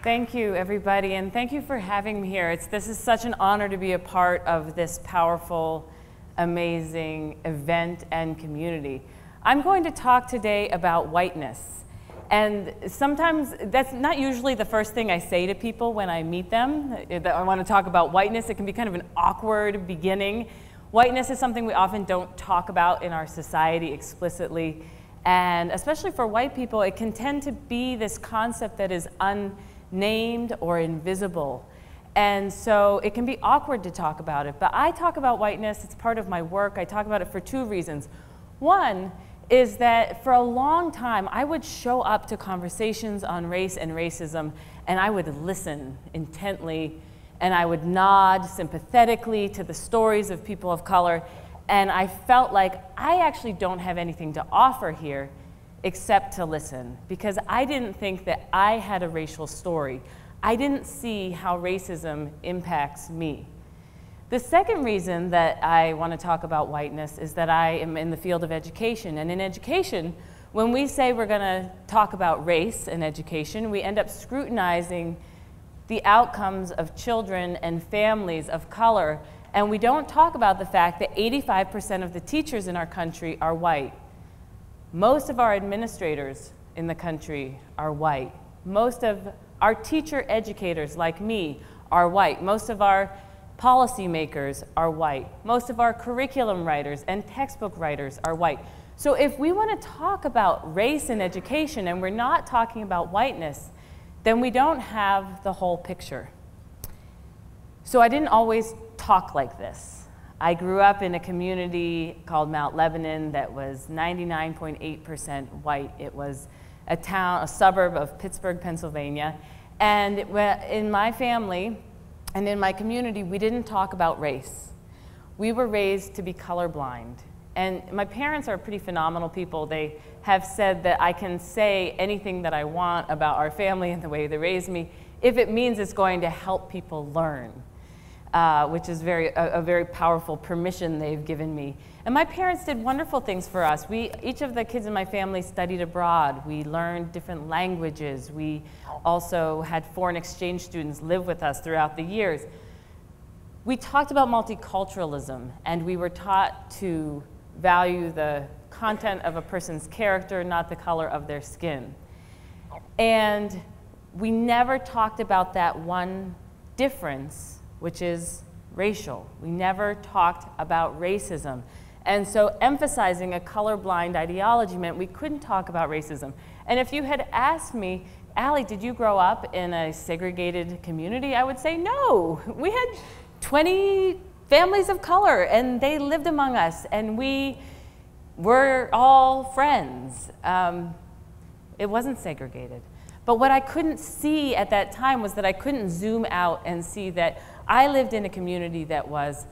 Thank you, everybody, and thank you for having me here. This is such an honor to be a part of this powerful, amazing event and community. I'm going to talk today about whiteness. And sometimes that's not usually the first thing I say to people when I meet them. I want to talk about whiteness. It can be kind of an awkward beginning. Whiteness is something we often don't talk about in our society explicitly. And especially for white people, it can tend to be this concept that is unnamed or invisible. And so it can be awkward to talk about it. But I talk about whiteness. It's part of my work. I talk about it for two reasons. One is that for a long time, I would show up to conversations on race and racism, and I would listen intently, and I would nod sympathetically to the stories of people of color, and I felt like I actually don't have anything to offer here except to listen, because I didn't think that I had a racial story. I didn't see how racism impacts me. The second reason that I want to talk about whiteness is that I am in the field of education. And in education, when we say we're going to talk about race in education, we end up scrutinizing the outcomes of children and families of color. And we don't talk about the fact that 85% of the teachers in our country are white. Most of our administrators in the country are white. Most of our teacher educators, like me, are white. Most of our policymakers are white. Most of our curriculum writers and textbook writers are white. So if we want to talk about race in education and we're not talking about whiteness, then we don't have the whole picture. So I didn't always talk like this. I grew up in a community called Mount Lebanon that was 99.8% white. It was a town, a suburb of Pittsburgh, Pennsylvania. And in my family, and in my community, we didn't talk about race. We were raised to be colorblind. And my parents are pretty phenomenal people. They have said that I can say anything that I want about our family and the way they raised me if it means it's going to help people learn, which is a very powerful permission they've given me. And my parents did wonderful things for us. Each of the kids in my family studied abroad. We learned different languages. We also had foreign exchange students live with us throughout the years. We talked about multiculturalism, and we were taught to value the content of a person's character, not the color of their skin. And we never talked about that one difference, which is racial. We never talked about racism. And so emphasizing a colorblind ideology meant we couldn't talk about racism. And if you had asked me, Allie, did you grow up in a segregated community? I would say no. We had 20 families of color, and they lived among us, and we were all friends. It wasn't segregated. But what I couldn't see at that time was that I couldn't zoom out and see that I lived in a community that was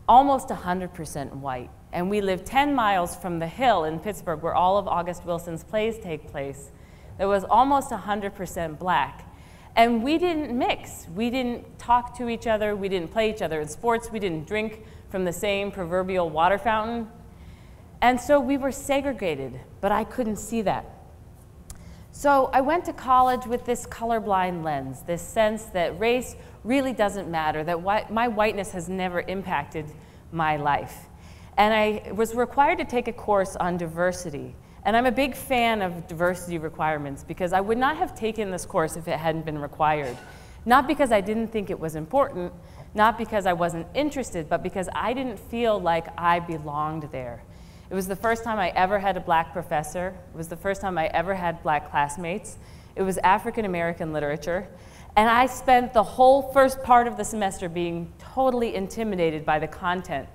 almost 100% white. And we lived 10 miles from the Hill in Pittsburgh, where all of August Wilson's plays take place. That was almost 100% black. And we didn't mix. We didn't talk to each other. We didn't play each other in sports. We didn't drink from the same proverbial water fountain. And so we were segregated, but I couldn't see that. So I went to college with this colorblind lens, this sense that race really doesn't matter, that my whiteness has never impacted my life. And I was required to take a course on diversity. And I'm a big fan of diversity requirements because I would not have taken this course if it hadn't been required. Not because I didn't think it was important, not because I wasn't interested, but because I didn't feel like I belonged there. It was the first time I ever had a black professor. It was the first time I ever had black classmates. It was African American literature. And I spent the whole first part of the semester being totally intimidated by the content.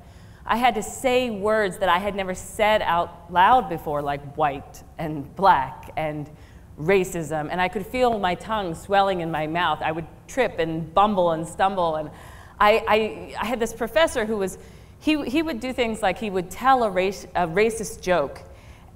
I had to say words that I had never said out loud before, like white and black and racism. And I could feel my tongue swelling in my mouth. I would trip and bumble and stumble. And I had this professor who was, he would do things like he would tell a racist joke,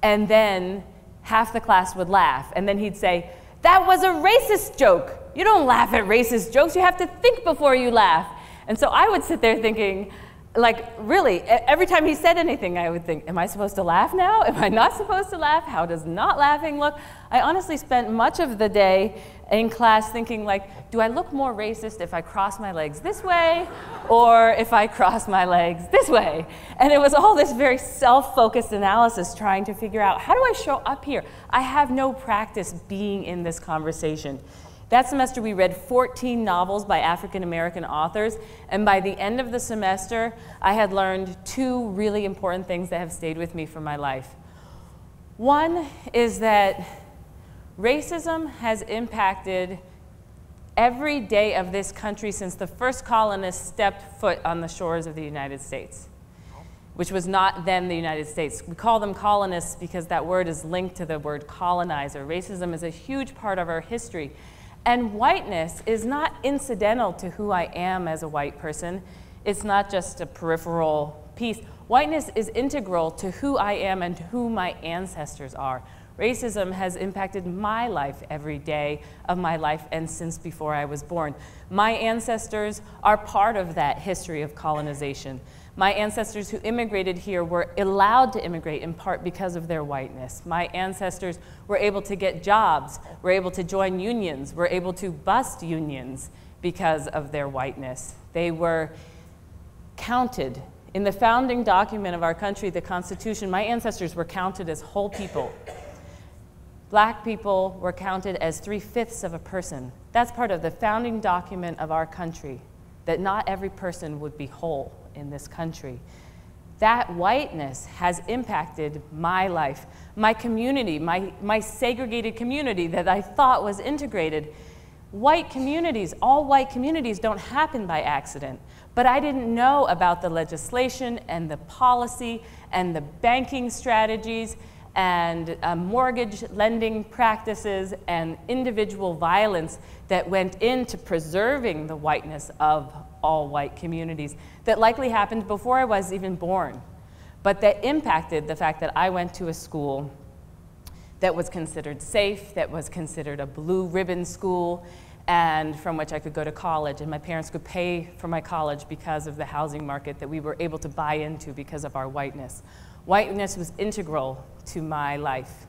and then half the class would laugh. And then he'd say, "That was a racist joke. You don't laugh at racist jokes. You have to think before you laugh." And so I would sit there thinking, like, really, every time he said anything, I would think, am I supposed to laugh now? Am I not supposed to laugh? How does not laughing look? I honestly spent much of the day in class thinking like, do I look more racist if I cross my legs this way or if I cross my legs this way? And it was all this very self-focused analysis trying to figure out, how do I show up here? I have no practice being in this conversation. That semester we read 14 novels by African American authors, and by the end of the semester I had learned two really important things that have stayed with me for my life. One is that racism has impacted every day of this country since the first colonists stepped foot on the shores of the United States, which was not then the United States. We call them colonists because that word is linked to the word colonizer. Racism is a huge part of our history. And whiteness is not incidental to who I am as a white person. It's not just a peripheral piece. Whiteness is integral to who I am and to who my ancestors are. Racism has impacted my life every day of my life and since before I was born. My ancestors are part of that history of colonization. My ancestors who immigrated here were allowed to immigrate in part because of their whiteness. My ancestors were able to get jobs, were able to join unions, were able to bust unions because of their whiteness. They were counted. In the founding document of our country, the Constitution, my ancestors were counted as whole people. Black people were counted as 3/5 of a person. That's part of the founding document of our country, that not every person would be whole in this country. That whiteness has impacted my life, my community, my segregated community that I thought was integrated. White communities, all white communities don't happen by accident, but I didn't know about the legislation and the policy and the banking strategies and mortgage lending practices and individual violence that went into preserving the whiteness of all white communities that likely happened before I was even born, but that impacted the fact that I went to a school that was considered safe, that was considered a blue ribbon school, and from which I could go to college, and my parents could pay for my college because of the housing market that we were able to buy into because of our whiteness. Whiteness was integral to my life.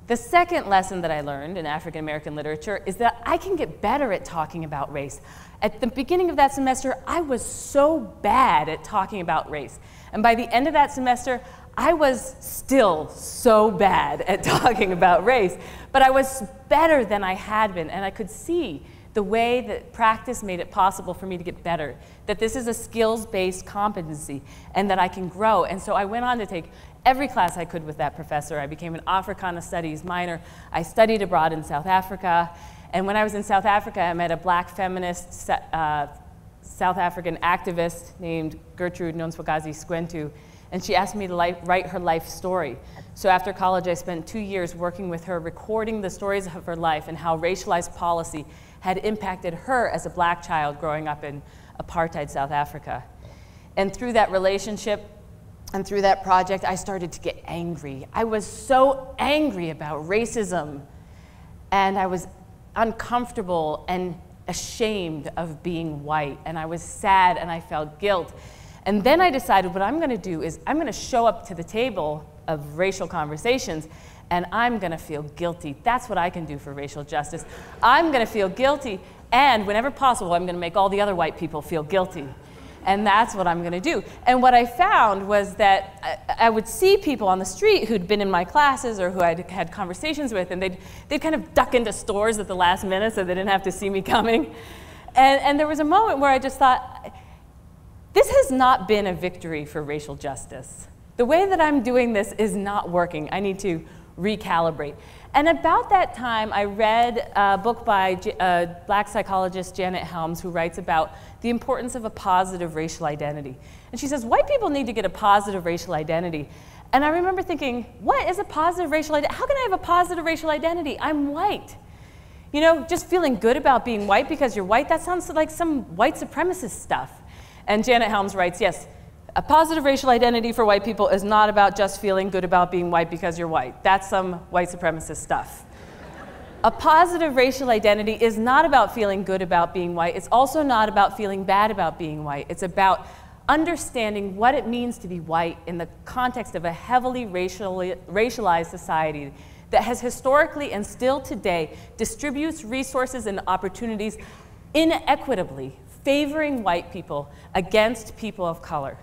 The second lesson that I learned in African American literature is that I can get better at talking about race. At the beginning of that semester, I was so bad at talking about race. And by the end of that semester, I was still so bad at talking about race. But I was better than I had been, and I could see the way that practice made it possible for me to get better, that this is a skills-based competency, and that I can grow. And so I went on to take every class I could with that professor. I became an Africana Studies minor. I studied abroad in South Africa. And when I was in South Africa, I met a black feminist South African activist named Gertrude Nonswagazi Squentu, and she asked me to write her life story. So after college, I spent 2 years working with her, recording the stories of her life and how racialized policy had impacted her as a black child growing up in apartheid South Africa. And through that relationship and through that project, I started to get angry. I was so angry about racism, and I was uncomfortable and ashamed of being white, and I was sad and I felt guilt. And then I decided what I'm going to do is I'm going to show up to the table of racial conversations and I'm going to feel guilty. That's what I can do for racial justice. I'm going to feel guilty, and whenever possible, I'm going to make all the other white people feel guilty. And that's what I'm going to do. And what I found was that I would see people on the street who'd been in my classes or who I'd had conversations with, and they'd kind of duck into stores at the last minute so they didn't have to see me coming. And there was a moment where I just thought, this has not been a victory for racial justice. The way that I'm doing this is not working. I need to recalibrate. And about that time, I read a book by black psychologist Janet Helms, who writes about the importance of a positive racial identity. And she says, white people need to get a positive racial identity. And I remember thinking, what is a positive racial identity? How can I have a positive racial identity? I'm white. You know, just feeling good about being white because you're white, that sounds like some white supremacist stuff. And Janet Helms writes, yes, a positive racial identity for white people is not about just feeling good about being white because you're white. That's some white supremacist stuff. A positive racial identity is not about feeling good about being white. It's also not about feeling bad about being white. It's about understanding what it means to be white in the context of a heavily racialized society that has historically and still today distributes resources and opportunities inequitably, favoring white people against people of color.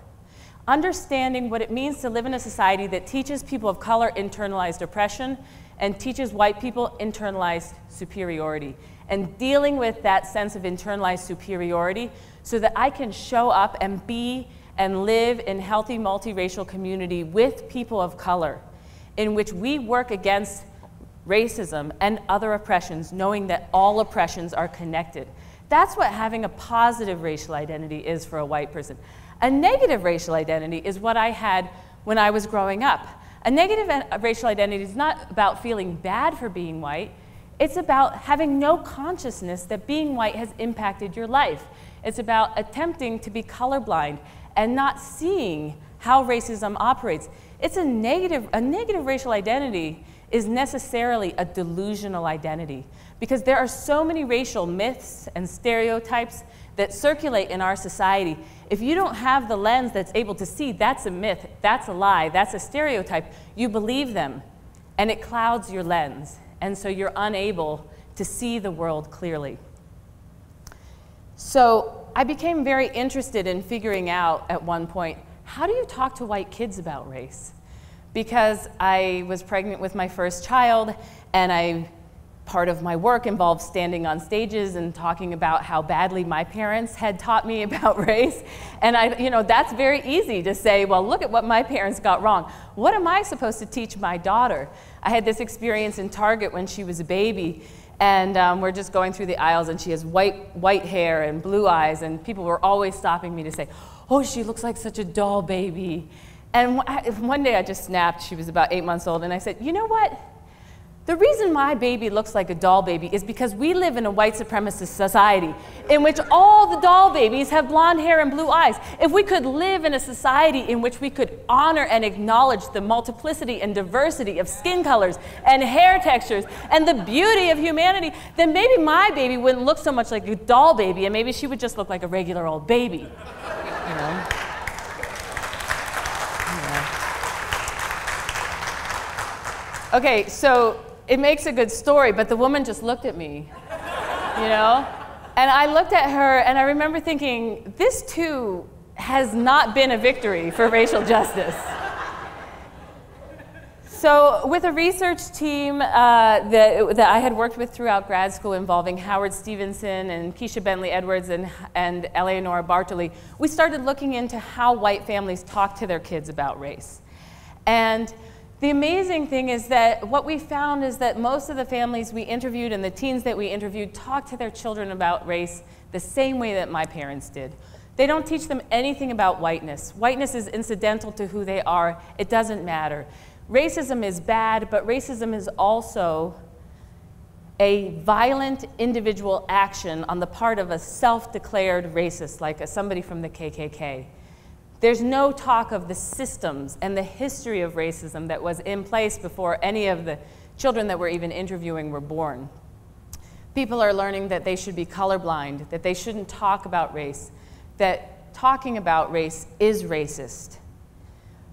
Understanding what it means to live in a society that teaches people of color internalized oppression and teaches white people internalized superiority, and dealing with that sense of internalized superiority so that I can show up and be and live in healthy multiracial community with people of color, in which we work against racism and other oppressions, knowing that all oppressions are connected. That's what having a positive racial identity is for a white person. A negative racial identity is what I had when I was growing up. A negative racial identity is not about feeling bad for being white. It's about having no consciousness that being white has impacted your life. It's about attempting to be colorblind and not seeing how racism operates. It's a negative racial identity is necessarily a delusional identity, because there are so many racial myths and stereotypes that circulate in our society. If you don't have the lens that's able to see that's a myth, that's a lie, that's a stereotype, you believe them, and it clouds your lens, and so you're unable to see the world clearly. So I became very interested in figuring out at one point, how do you talk to white kids about race? Because I was pregnant with my first child, and part of my work involved standing on stages and talking about how badly my parents had taught me about race. And that's very easy to say, well, look at what my parents got wrong. What am I supposed to teach my daughter? I had this experience in Target when she was a baby, and we're just going through the aisles, and she has white hair and blue eyes, and people were always stopping me to say, oh, she looks like such a doll baby. And one day I just snapped. She was about 8 months old, and I said, you know what? The reason my baby looks like a doll baby is because we live in a white supremacist society in which all the doll babies have blonde hair and blue eyes. If we could live in a society in which we could honor and acknowledge the multiplicity and diversity of skin colors and hair textures and the beauty of humanity, then maybe my baby wouldn't look so much like a doll baby, and maybe she would just look like a regular old baby. You know? Okay, so it makes a good story, but the woman just looked at me, you know? And I looked at her, and I remember thinking, this too has not been a victory for racial justice. So with a research team that I had worked with throughout grad school involving Howard Stevenson and Keisha Bentley Edwards and Eleonora Bartoli, we started looking into how white families talk to their kids about race. And the amazing thing is that what we found is that most of the families we interviewed and the teens that we interviewed talk to their children about race the same way that my parents did. They don't teach them anything about whiteness. Whiteness is incidental to who they are. It doesn't matter. Racism is bad, but racism is also a violent individual action on the part of a self-declared racist, like somebody from the KKK. There's no talk of the systems and the history of racism that was in place before any of the children that we're even interviewing were born. People are learning that they should be colorblind, that they shouldn't talk about race, that talking about race is racist.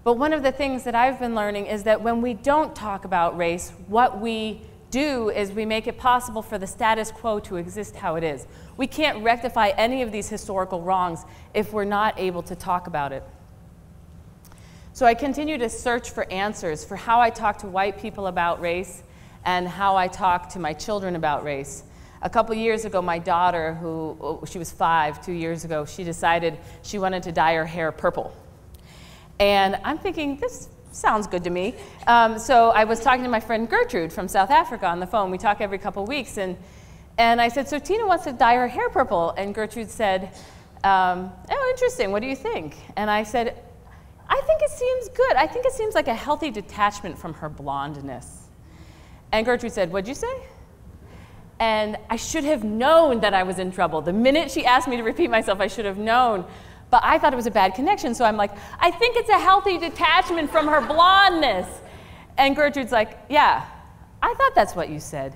But one of the things that I've been learning is that when we don't talk about race, what we do is we make it possible for the status quo to exist how it is. We can't rectify any of these historical wrongs if we're not able to talk about it. So I continue to search for answers for how I talk to white people about race and how I talk to my children about race. A couple years ago, my daughter, she was 5, 2 years ago, she decided she wanted to dye her hair purple. And I'm thinking, this sounds good to me. So I was talking to my friend Gertrude from South Africa on the phone. We talk every couple weeks. And I said, so Tina wants to dye her hair purple. And Gertrude said, oh, interesting. What do you think? And I said, I think it seems good. I think it seems like a healthy detachment from her blondness. And Gertrude said, what'd you say? And I should have known that I was in trouble. The minute she asked me to repeat myself, I should have known. But I thought it was a bad connection, so I'm like, I think it's a healthy detachment from her blondness. And Gertrude's like, yeah, I thought that's what you said.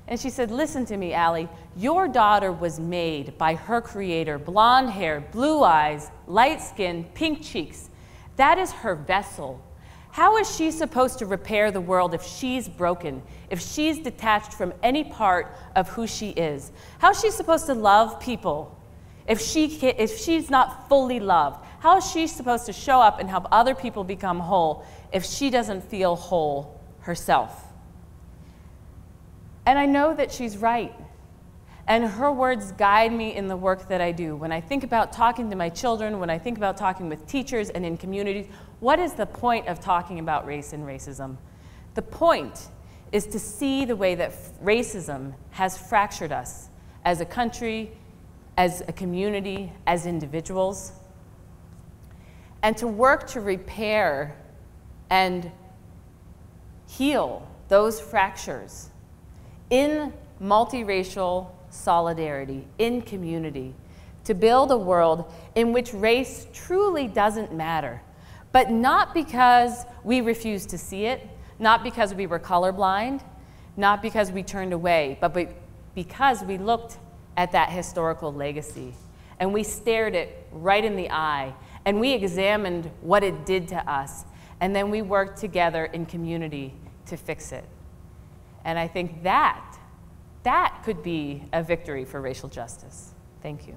And she said, listen to me, Allie. Your daughter was made by her creator, blonde hair, blue eyes, light skin, pink cheeks. That is her vessel. How is she supposed to repair the world if she's broken, if she's detached from any part of who she is? How is she supposed to love people if she's not fully loved? How is she supposed to show up and help other people become whole if she doesn't feel whole herself? And I know that she's right. And her words guide me in the work that I do. When I think about talking to my children, when I think about talking with teachers and in communities, what is the point of talking about race and racism? The point is to see the way that racism has fractured us as a country, as a community, as individuals, and to work to repair and heal those fractures in multiracial solidarity, in community, to build a world in which race truly doesn't matter, but not because we refuse to see it, not because we were colorblind, not because we turned away, but because we looked at that historical legacy and we stared it right in the eye and we examined what it did to us, and then we worked together in community to fix it. And I think that could be a victory for racial justice. Thank you.